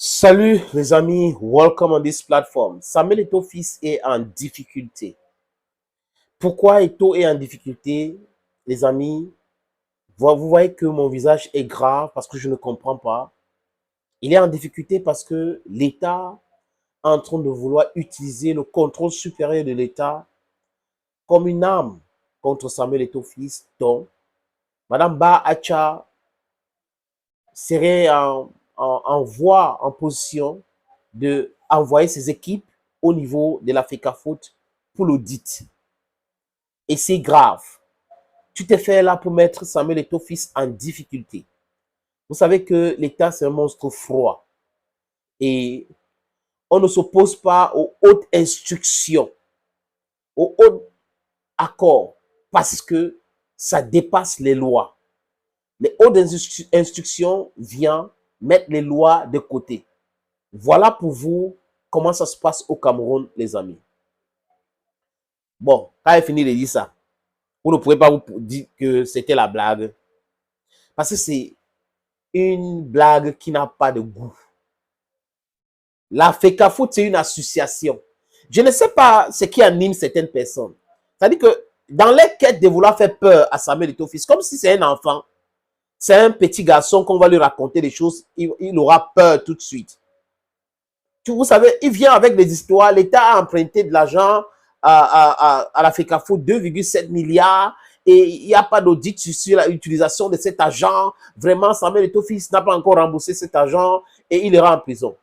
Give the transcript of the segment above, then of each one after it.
Salut les amis, welcome on this platform. Samuel Eto'o fils est en difficulté. Pourquoi Eto'o est en difficulté, les amis? Vous voyez que mon visage est grave parce que je ne comprends pas. Il est en difficulté parce que l'État est en train de vouloir utiliser le contrôle supérieur de l'État comme une arme contre Samuel Eto'o fils. Donc, Madame Bah Acha serait en voie, en position de envoyer ses équipes au niveau de la FECAFOOT pour l'audit. Et c'est grave. Tu t'es fait là pour mettre Samuel Eto'o fils en difficulté. Vous savez que l'État, c'est un monstre froid. Et on ne s'oppose pas aux hautes instructions, aux hauts accords, parce que ça dépasse les lois. Les hautes instructions viennent mettre les lois de côté. Voilà pour vous comment ça se passe au Cameroun, les amis. Bon, quand il finit de dire ça, vous ne pouvez pas vous dire que c'était la blague. Parce que c'est une blague qui n'a pas de goût. La FECAFOOT, c'est une association. Je ne sais pas ce qui anime certaines personnes. C'est-à-dire que dans les quêtes de vouloir faire peur à Samuel Eto'o fils, comme si c'est un enfant, c'est un petit garçon qu'on va lui raconter des choses, il aura peur tout de suite. Vous savez, il vient avec des histoires. L'État a emprunté de l'argent à la FECAFOOT, 2,7 milliards. Et il n'y a pas d'audit sur l'utilisation de cet argent. Vraiment, Samuel Eto'o fils n'a pas encore remboursé cet argent et il ira en prison.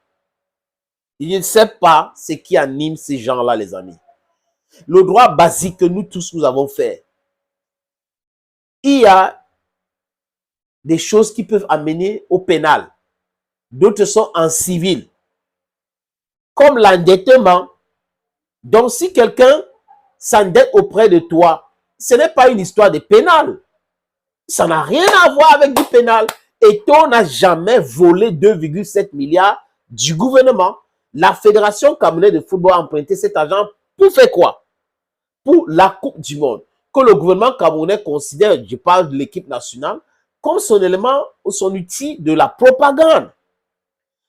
Il ne sait pas ce qui anime ces gens-là, les amis. Le droit basique que nous tous, nous avons fait. Il y a des choses qui peuvent amener au pénal. D'autres sont en civil. Comme l'endettement. Donc, si quelqu'un s'endette auprès de toi, ce n'est pas une histoire de pénal. Ça n'a rien à voir avec du pénal. Eto'o n'a jamais volé 2,7 milliards du gouvernement. La Fédération camerounaise de football a emprunté cet argent pour faire quoi? Pour la Coupe du Monde. Que le gouvernement camerounais considère, je parle de l'équipe nationale, comme son élément ou son outil de la propagande.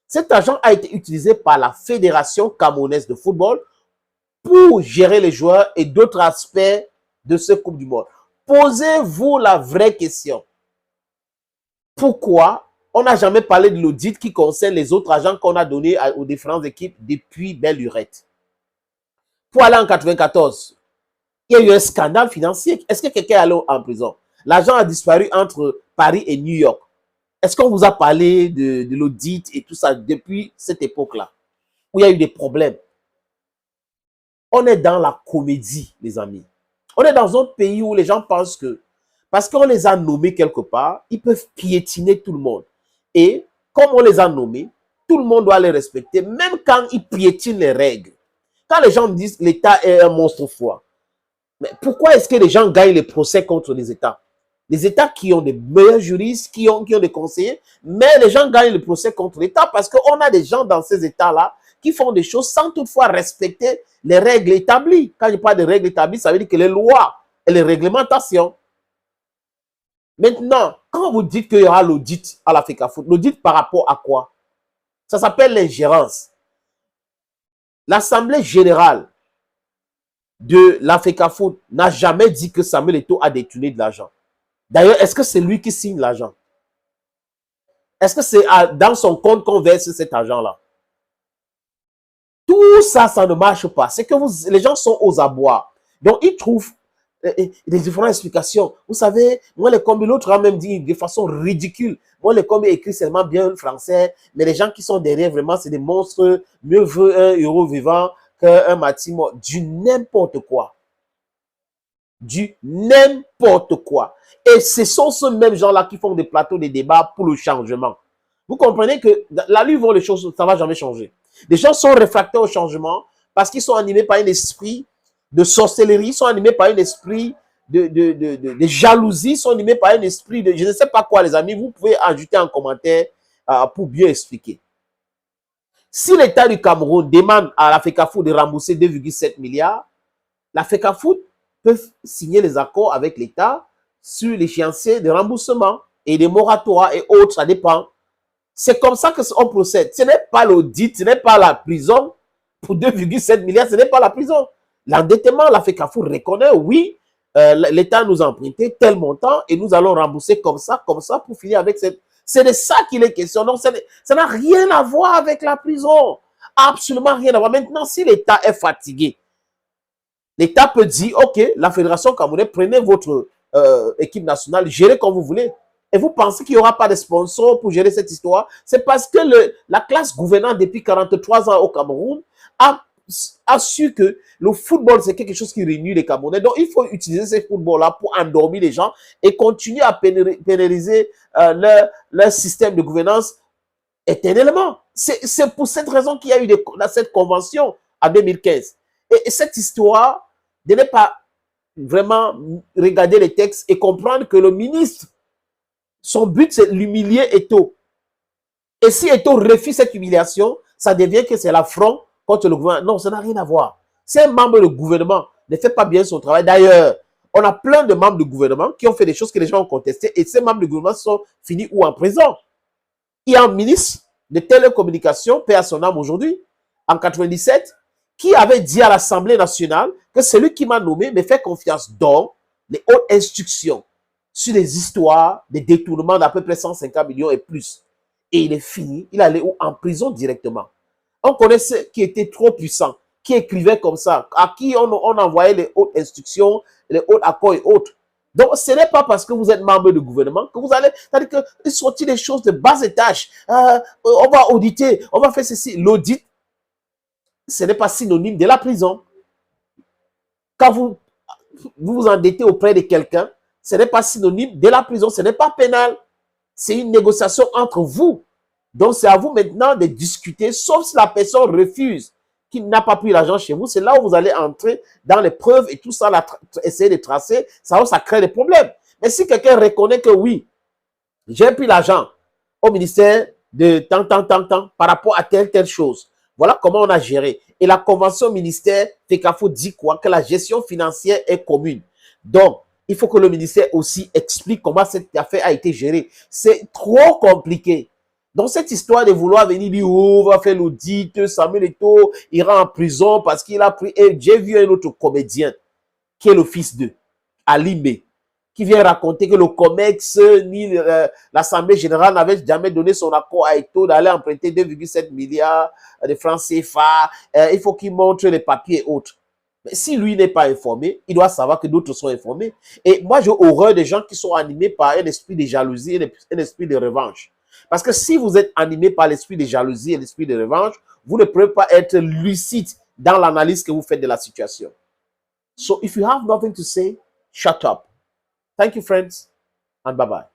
Cet argent a été utilisé par la Fédération camerounaise de football pour gérer les joueurs et d'autres aspects de cette Coupe du Monde. Posez-vous la vraie question. Pourquoi on n'a jamais parlé de l'audit qui concerne les autres agents qu'on a donnés aux différentes équipes depuis belle lurette? Pour aller en 94, il y a eu un scandale financier. Est-ce que quelqu'un est allé en prison? L'argent a disparu entre Paris et New York. Est-ce qu'on vous a parlé de l'audit et tout ça depuis cette époque-là, où il y a eu des problèmes? On est dans la comédie, les amis. On est dans un pays où les gens pensent que, parce qu'on les a nommés quelque part, ils peuvent piétiner tout le monde. Et comme on les a nommés, tout le monde doit les respecter, même quand ils piétinent les règles. Quand les gens me disent l'État est un monstre froid, mais pourquoi est-ce que les gens gagnent les procès contre les États? Les États qui ont des meilleurs juristes, qui ont des conseillers, mais les gens gagnent le procès contre l'État parce qu'on a des gens dans ces États-là qui font des choses sans toutefois respecter les règles établies. Quand je parle de règles établies, ça veut dire que les lois et les réglementations. Maintenant, quand vous dites qu'il y aura l'audit à la FECAFOOT, l'audit par rapport à quoi? Ça s'appelle l'ingérence. L'Assemblée générale de la FECAFOOT n'a jamais dit que Samuel Eto'o a détourné de l'argent. D'ailleurs, est-ce que c'est lui qui signe l'argent? Est-ce que c'est dans son compte qu'on verse cet argent-là? Tout ça, ça ne marche pas. C'est que les gens sont aux abois. Donc, ils trouvent des différentes explications. Vous savez, moi, les combis, l'autre a même dit de façon ridicule. Moi, les combis écrivent seulement bien le français, mais les gens qui sont derrière, vraiment, c'est des monstres. Mieux vaut un euro vivant qu'un matin mort. Du n'importe quoi. Du n'importe quoi. Et ce sont ceux mêmes gens-là qui font des plateaux de débat pour le changement. Vous comprenez que la lutte vont les choses, ça ne va jamais changer. Les gens sont réfractaires au changement parce qu'ils sont animés par un esprit de sorcellerie, ils sont animés par un esprit de jalousie, ils sont animés par un esprit de je ne sais pas quoi, les amis. Vous pouvez ajouter un commentaire pour bien expliquer. Si l'État du Cameroun demande à la FECAFOOT de rembourser 2,7 milliards, la FECAFOOT peut signer les accords avec l'État sur l'échéancier de remboursement et des moratoires et autres, ça dépend. C'est comme ça qu'on procède. Ce n'est pas l'audit, ce n'est pas la prison. Pour 2,7 milliards, ce n'est pas la prison. L'endettement, la FECAFOU reconnaît, oui, l'État nous a emprunté tel montant et nous allons rembourser comme ça, pour finir avec cette... C'est de ça qu'il est question. Donc, ça n'a rien à voir avec la prison. Absolument rien à voir. Maintenant, si l'État est fatigué, l'État peut dire, OK, la Fédération camerounaise, prenez votre équipe nationale, gérez comme vous voulez. Et vous pensez qu'il n'y aura pas de sponsors pour gérer cette histoire? C'est parce que la classe gouvernante depuis 43 ans au Cameroun a su que le football, c'est quelque chose qui réunit les Camerounais. Donc, il faut utiliser ce football-là pour endormir les gens et continuer à pénaliser leur système de gouvernance éternellement. C'est pour cette raison qu'il y a eu cette convention en 2015. Et cette histoire de ne pas vraiment regarder les textes et comprendre que le ministre, son but, c'est l'humilier Eto'o. Et si Eto'o refuse cette humiliation, ça devient que c'est l'affront contre le gouvernement. Non, ça n'a rien à voir. Si un membre du gouvernement ne fait pas bien son travail, d'ailleurs, on a plein de membres du gouvernement qui ont fait des choses que les gens ont contestées et ces membres du gouvernement sont finis ou en prison. Il y a un ministre de télécommunications, paix à son âme aujourd'hui, en 97, qui avait dit à l'Assemblée nationale que celui qui m'a nommé me fait confiance dans les hautes instructions sur les histoires des détournements d'à peu près 150 millions et plus. Et il est fini, il allait en prison directement. On connaissait qui était trop puissant, qui écrivait comme ça, à qui on envoyait les hautes instructions, les hauts accords et autres. Donc, ce n'est pas parce que vous êtes membre du gouvernement que vous allez... C'est-à-dire qu'il sortit des choses de bas étage. On va auditer, on va faire ceci. L'audit, ce n'est pas synonyme de la prison. Quand vous vous endettez auprès de quelqu'un, ce n'est pas synonyme de la prison, ce n'est pas pénal. C'est une négociation entre vous. Donc, c'est à vous maintenant de discuter, sauf si la personne refuse, qu'il n'a pas pris l'argent chez vous. C'est là où vous allez entrer dans les preuves et tout ça, essayer de tracer. Ça crée des problèmes. Mais si quelqu'un reconnaît que oui, j'ai pris l'argent au ministère de tant, par rapport à telle chose. Voilà comment on a géré. Et la convention ministère FECAFOU dit quoi? Que la gestion financière est commune. Donc, il faut que le ministère aussi explique comment cette affaire a été gérée. C'est trop compliqué. Donc, cette histoire de vouloir venir dire, oh, on va faire l'audit, Samuel Eto'o ira en prison parce qu'il a pris... Et j'ai vu un autre comédien qui est le fils de Alimbe, qui vient raconter que le COMEX ni l'Assemblée générale n'avait jamais donné son accord à Eto'o d'aller emprunter 2,7 milliards de francs CFA. Il faut qu'il montre les papiers et autres. Mais si lui n'est pas informé, il doit savoir que d'autres sont informés. Et moi, j'ai horreur des gens qui sont animés par un esprit de jalousie et un esprit de revanche. Parce que si vous êtes animé par l'esprit de jalousie et l'esprit de revanche, vous ne pouvez pas être lucide dans l'analyse que vous faites de la situation. So, if you have nothing to say, shut up. Thank you, friends, and bye-bye.